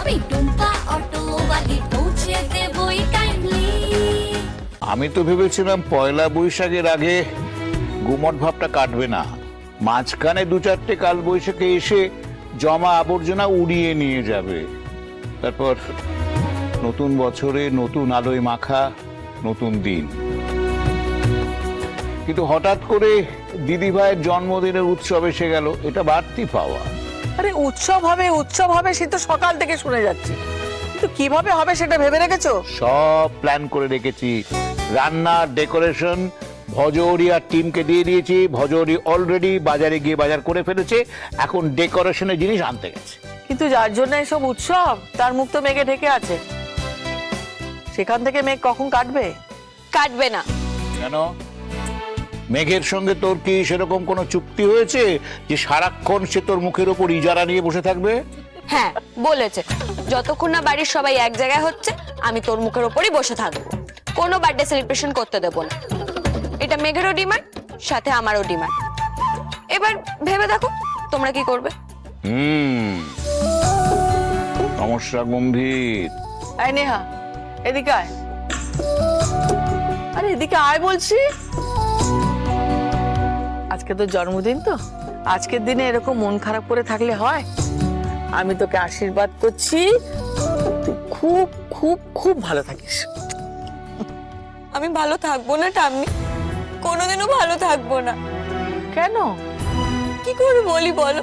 আমি টুম্পা অটোওয়ালি পৌঁছে দেবই টাইমলি। আমি তো ভেবেছিলাম পয়লা বৈশাখের আগে গুমট ভাবটা কাটবে না, মাঝখানে দু চারটে কাল বৈশাখে এসে জমা আবর্জনা উড়িয়ে নিয়ে যাবে। তারপর নতুন বছরে নতুন আলোয় মাখা নতুন দিন। কিন্তু হঠাৎ করে দিদি ভাইয়ের জন্মদিনের উৎসব এসে গেল, এটা বাড়তি পাওয়া। আরে উৎসব হবে সে তো সকাল থেকে শুনে যাচ্ছি, কিন্তু কিভাবে হবে সেটা ভেবে রেখেছো? সব প্ল্যান করে রেখেছি, রান্না ডেকোরেশন ভজহরিয়ার টিমকে দিয়ে দিয়েছি। ভজহরি অলরেডি বাজারে গিয়ে বাজার করে ফেলেছে, এখন ডেকোরেশনের জিনিস আনতে গেছে। কিন্তু যার জন্য এসব উৎসব তার মুখ তো মেঘে ঢেকে আছে, সেখান থেকে মেঘ কখন কাটবে? কাটবে না। কেন? মেঘের সঙ্গে তোর কি সেরকম কোনো চুক্তি হয়েছে যে সারাক্ষণ সে তোর মুখের ওপর ইজারা নিয়ে বসে থাকবে? হ্যাঁ বলেছে, যতক্ষণ না বাড়ির সবাই এক জায়গায় হচ্ছে আমি তোর মুখের ওপরই বসে থাকবো, কোনো বার্থডে সেলিব্রেশন করতে দেবো না। এটা মেঘেরও ডিমান্ড, সাথে আমারও ডিমান্ড। এবার ভেবে দেখো তোমরা কি করবে। সমস্যা গম্ভীর। আয় নেহা, এদিকে আয়। আরে এদিকে আয় বলছি। আজকে তো জন্মদিন, তো আজকের দিনে এরকম মন খারাপ করে থাকলে হয়? আমি তোকে আশীর্বাদ করছি, তুই খুব খুব খুব ভালো থাকিস। আমি ভালো থাকবো না ঠাম্মি, কোনোদিনও ভালো থাকবো না। কেন? কি করে বলি বলো,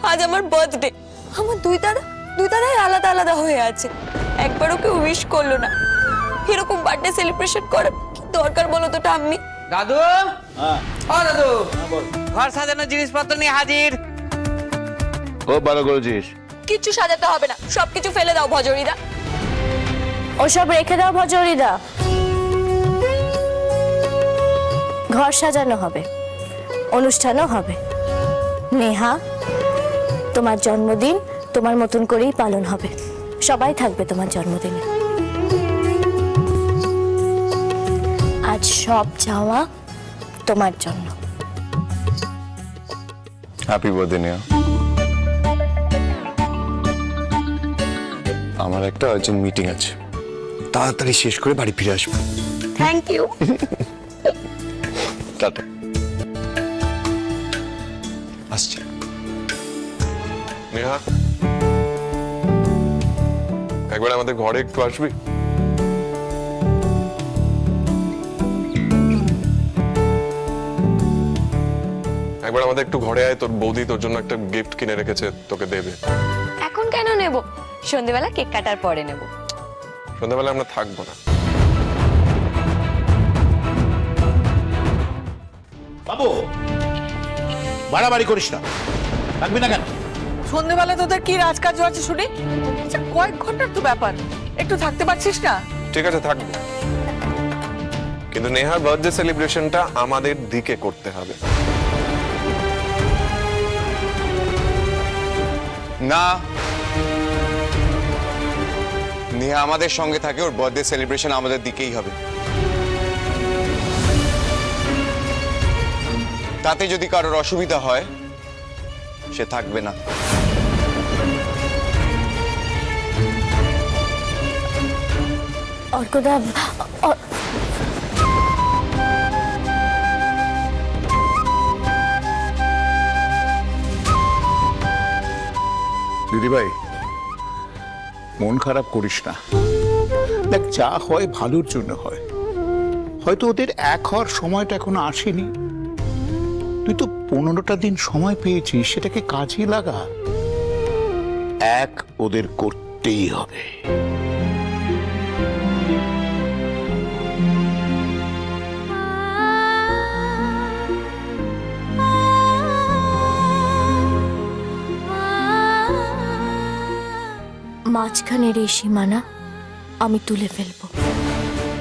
আজ আমার বার্থডে, আমার দুই তারাই আলাদা আলাদা হয়ে আছে, একবারও কেউ উইশ করলো না। এরকম বার্থডে সেলিব্রেশন করে কি দরকার বলো তো ঠাম্মি? দাদু, ও দাদু, ঘর সাজানোর জিনিসপত্র নিয়ে হাজির। খুব ভালো করেছিস। কিচ্ছু সাজাতে হবে না, সবকিছু ফেলে দাও ভজরিদা। ওসব রেখে দাও ভজরিদা, ঘর সাজানো হবে, অনুষ্ঠানও হবে। নেহা, তোমার জন্মদিন তোমার মতন করেই পালন হবে, সবাই থাকবে তোমার জন্মদিনে। আজ সব চাওয়া তোমার জন্য। Happy birthday Neha. আমার একটা আর্জেন্ট মিটিং আছে, তাড়াতাড়ি শেষ করে বাড়ি ফিরে আসবো। Thank you. টাটা। আসছি। নেহা, একবার আমাদের ঘরে একটু আসবি? একবার আমাদের একটু ঘরে আয়, তোর বৌদি তোর জন্য একটা গিফট কিনে রেখেছে, তোকে দেবে। এখন কেন নেব? সন্ধ্যেবেলা কেক কাটার পরে নেব। সন্ধ্যাবেলা আমরা থাকবো না। বাবু, বাড়াবাড়ি করিস না, থাকবি না কেন? সন্ধ্যেবেলা তোদের কি রাজকাজ আছে শুনি? আচ্ছা, কয়েক ঘন্টার তো ব্যাপার, একটু থাকতে পারছিস না? ঠিক আছে, থাকবো, কিন্তু নেহার বার্থডে সেলিব্রেশনটা আমাদের দিকে করতে হবে। না, নেহা আমাদের সঙ্গে থাকে, ওর বার্থডে সেলিব্রেশন আমাদের দিকেই হবে। তাতে যদি কারোর অসুবিধা হয়, সে থাকবে না। অর্কদা, দিদিভাই, মন খারাপ করিস না। দেখ, যা হয় ভালোর জন্য হয়। হয়তো ওদের এক হওয়ার সময়টা এখনো আসেনি, তুই তো 15টা দিন সময় পেয়েছিস, সেটাকে কাজে লাগা। এক ওদের করতেই হবে। মাঝখানের এই সীমানা আমি তুলে ফেলবো,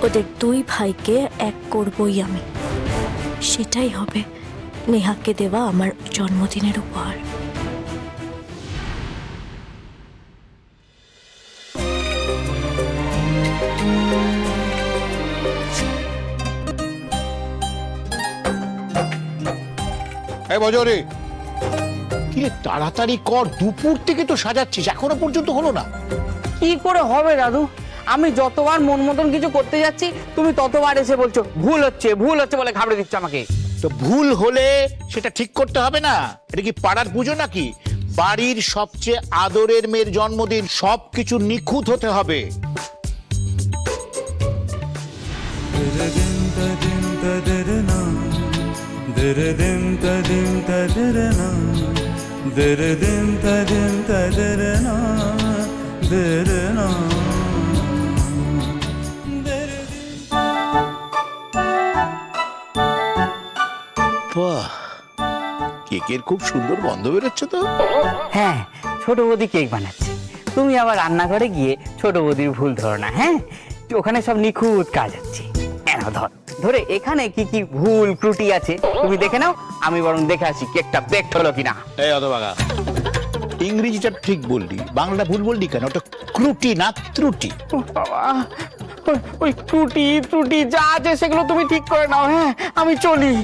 ওদের দুই ভাইকে এক করবই আমি। সেটাই হবে নেহাকে দেওয়া আমার জন্মদিনের উপহার। এই ভজহরি, কি রে, তাড়াতাড়ি কর, দুপুর থেকে তো সাজাচ্ছিস, এখনো পর্যন্ত হলো না। কি করে হবে দাদু? আমি যতবার মন মতন কিছু করতে যাচ্ছি তুমি ততবার এসে বলছো ভুল হচ্ছে বলে ঘাবড়ে দিচ্ছ আমাকে। তো ভুল হলে সেটা ঠিক করতে হবে না? এটা কি পাড়ার পুজো নাকি? বাড়ির সবচেয়ে আদরের মেয়ের জন্মদিন, সবকিছু নিখুঁত হতে হবে। বাহ, কেকের খুব সুন্দর গন্ধ বেরোচ্ছে তো। হ্যাঁ, ছোট বৌদি কেক বানাচ্ছে, তুমি আবার রান্নাঘরে গিয়ে ছোট বৌদির ভুল ধরো না। হ্যাঁ, ওখানে সব নিখুঁত কাজ হচ্ছে। এনাও ধরে এখানে কি কি ভুল ত্রুটি আছে তুমি দেখে নাও, আমি বরং দেখে আসি কেকটা বেকড হলো কিনা। এই অতবাগা, ইংরেজিটা ঠিক বললি, বাংলা ভুল বললি কেন? ওটা ত্রুটি না ত্রুটি। বাবা, ওই ত্রুটি যা আছে সেগুলো তুমি ঠিক করে নাও। হ্যাঁ, আমি চলি।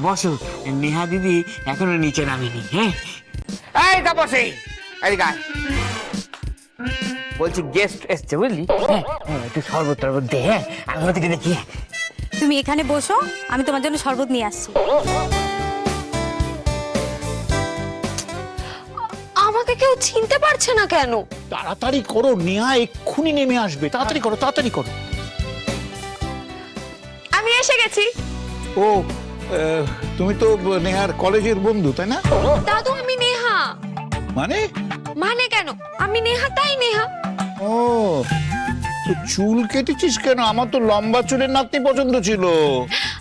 বসো, নেহা দিদি এখনো নিচে নামেনি। হ্যাঁ, এই তা বসে, এদিকে আয়। বলছি গেস্ট এসছে বুঝলি? হ্যাঁ, একটু শরবত টরবত দে। হ্যাঁ, আমি ওদিকে দেখি। তুমি এখানে বসো, আমি তোমার জন্য শরবত নিয়ে আসছি। আমাকে কেউ চিনতে পারছে না কেন? তাড়াতাড়ি করো, নেহা এক্ষুনি নেমে আসবে, তাড়াতাড়ি করো, তাড়াতাড়ি করো। আমি এসে গেছি। ও, তুমি তো নেহার কলেজের বন্ধু, তাই না? দাদু, আমি নেহা। মানে কেন? আমি নেহা, তাই নেহা। ও, তো চুল কেটেছিস কেন? আমার তো লম্বা চুলের নাতনি পছন্দ ছিল।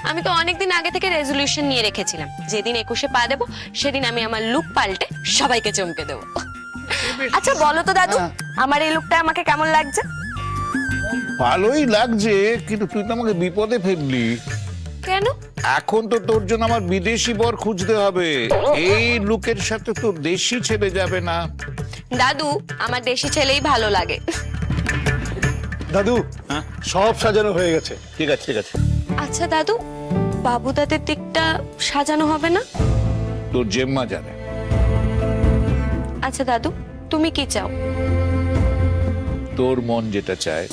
আমি তো অনেকদিন আগে থেকে রেজলিউশন নিয়ে রেখেছিলাম, যেদিন 21-এ পা দেবো সেদিন আমি আমার লুক পাল্টে সবাইকে চমকে দেবো। আচ্ছা বলো তো দাদু, আমার এই লুকটা আমাকে কেমন লাগছে? ভালোই লাগছে, কিন্তু তুই তো আমাকে বিপদে ফেললি। কেন? এখন তো তোর জন্য আমার বিদেশি বর খুঁজতে হবে। এই লুকের সাথে তো দেশি ছেলে যাবে না। দাদু, আমার দেশি ছেলেই ভালো লাগে। দাদু, হ্যাঁ? সব সাজানো হয়ে গেছে। ঠিক আছে, ঠিক আছে। আচ্ছা দাদু, বাবু দাদের দিকটা সাজানো হবে না? তোর জেম্মা জানে। আচ্ছা দাদু, তুমি কি চাও? তোর মন যেটা চায়।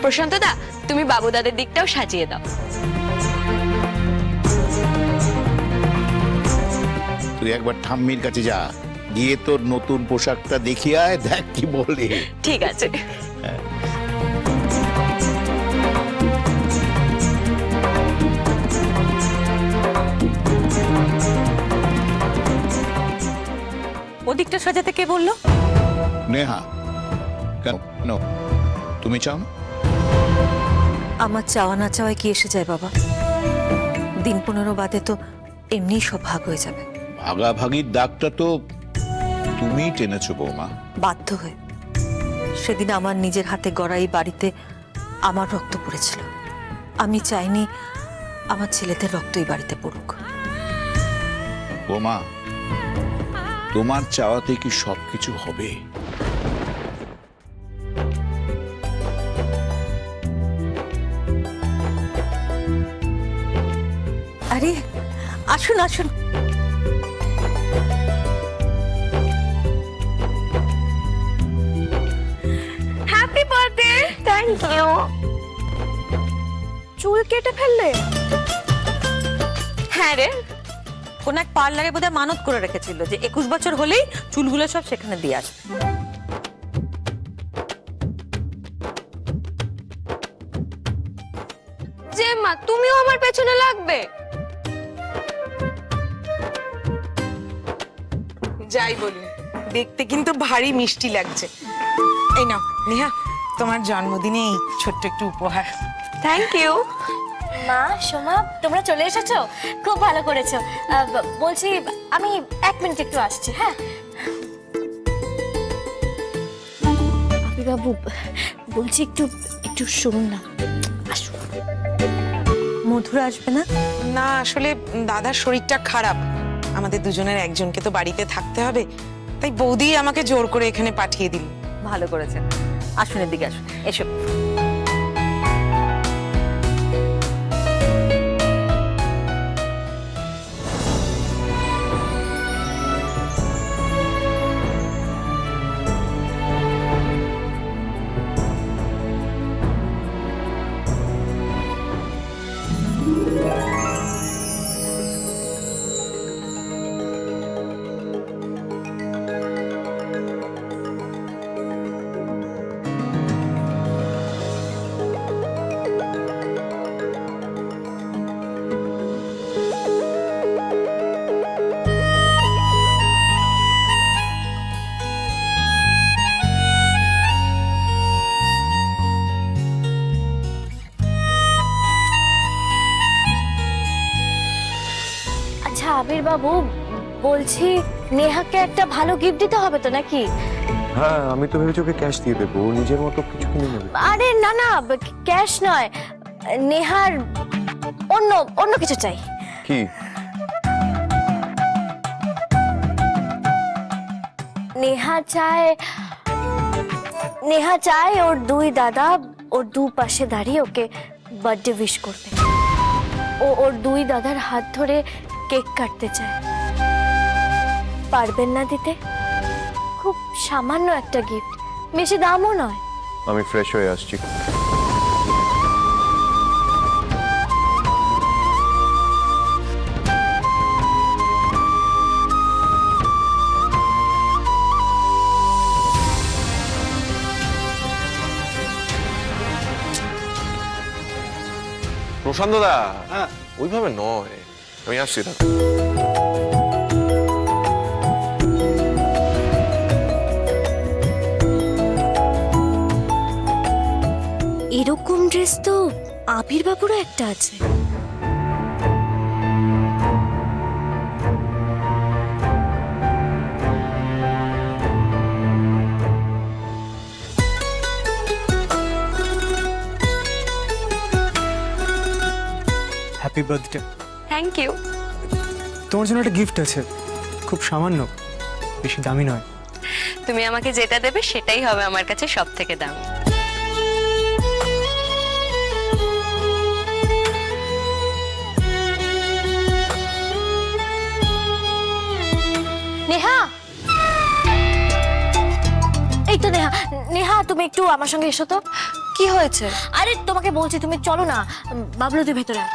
প্রশান্ত দা, তুমি বাবু দাদের দিকটাও সাজিয়ে দাও। তুই একবার ঠাম্মির কাছে যা, গিয়ে তোর নতুন পোশাকটা দেখিয়ে আয়, দেখ কি বলে। ঠিক আছে। ওদিকটা সাজাতে কে বললো? নেহা। কেন? নো, তুমি চাও না? আমার চাওয়া না চাওয়ায় কি এসে যায় বাবা? দিন 15 বাদে তো এমনিই সব ভাগ হয়ে যাবে। ভাগাভাগির দাগটা তো তুমিই টেনেছো বৌমা। বাধ্য হয়ে। সেদিন আমার নিজের হাতে গড়া এই বাড়িতে আমার রক্ত পড়েছিল। আমি চাইনি আমার ছেলেদের রক্ত এই বাড়িতে পড়ুক। বৌমা, তোমার চাওয়াতে কি সবকিছু হবে? আরে আসুন আসুন। Happy birthday. Thank you. চুল কেটে ফেললে? হ্যাঁ রে, কোন এক পার্লারে বোধহয় মানত করে রেখেছিল যে 21 বছর হলেই চুলগুলো সব সেখানে দিয়ে আসবে। জেম্মা, তুমিও আমার পেছনে লাগবে? যাই বলি, দেখতে কিন্তু ভারী মিষ্টি লাগছে। এই নাও নেহা, তোমার জন্মদিনে এই ছোট্ট একটু উপহার। Thank you. মা, সোমা, তোমরা চলে এসেছো, খুব ভালো করেছো। বলছি, আমি 1 মিনিট একটু আসছি। হ্যাঁ বাবু, বলছি একটু একটু শুনুন না। আসুন। মধুরা আসবে না? না, আসলে দাদার শরীরটা খারাপ, আমাদের দুজনের একজনকে তো বাড়িতে থাকতে হবে, তাই বৌদি আমাকে জোর করে এখানে পাঠিয়ে দিল। ভালো করেছেন। আসুন, এদিকে আসুন, এসো। আচ্ছা আবির বাবু, বলছি নেহাকে একটা ভালো গিফট দিতে হবে তো নাকি? হ্যাঁ, আমি তো ভেবেছি ওকে ক্যাশ দিয়ে দেবো, ও নিজের মতো কিছু কিনে নেবে। আরে না না, ক্যাশ নয়, নেহার অন্য অন্য কিছু চাই। কি? নেহা চায় ওর দুই দাদা ওর দুপাশে দাঁড়িয়ে ওকে বার্থডে উইশ করতে। ওর দুই দাদার হাত ধরে কেক কাটতে চায়। পারবেন না দিতে? খুব সামান্য একটা গিফট, বেশি দামও নয়। আমি ফ্রেশ হয়ে আসছি। প্রশান্ত দা, হ্যাঁ ওইভাবে নয়, আমি আসছি দাদা। এরকম ড্রেস তো আবির বাবুরও একটা আছে। Happy birthday. Thank you. তোমার জন্য একটা গিফট আছে, খুব সামান্য, বেশি দামি নয়। তুমি আমাকে যেটা দেবে সেটাই হবে আমার কাছে সব থেকে দামি। নেহা, এই তো নেহা। নেহা তুমি একটু আমার সঙ্গে এসো তো। কি হয়েছে? আরে তোমাকে বলছি তুমি চলো না, বাবলু তুই ভেতরে আয়।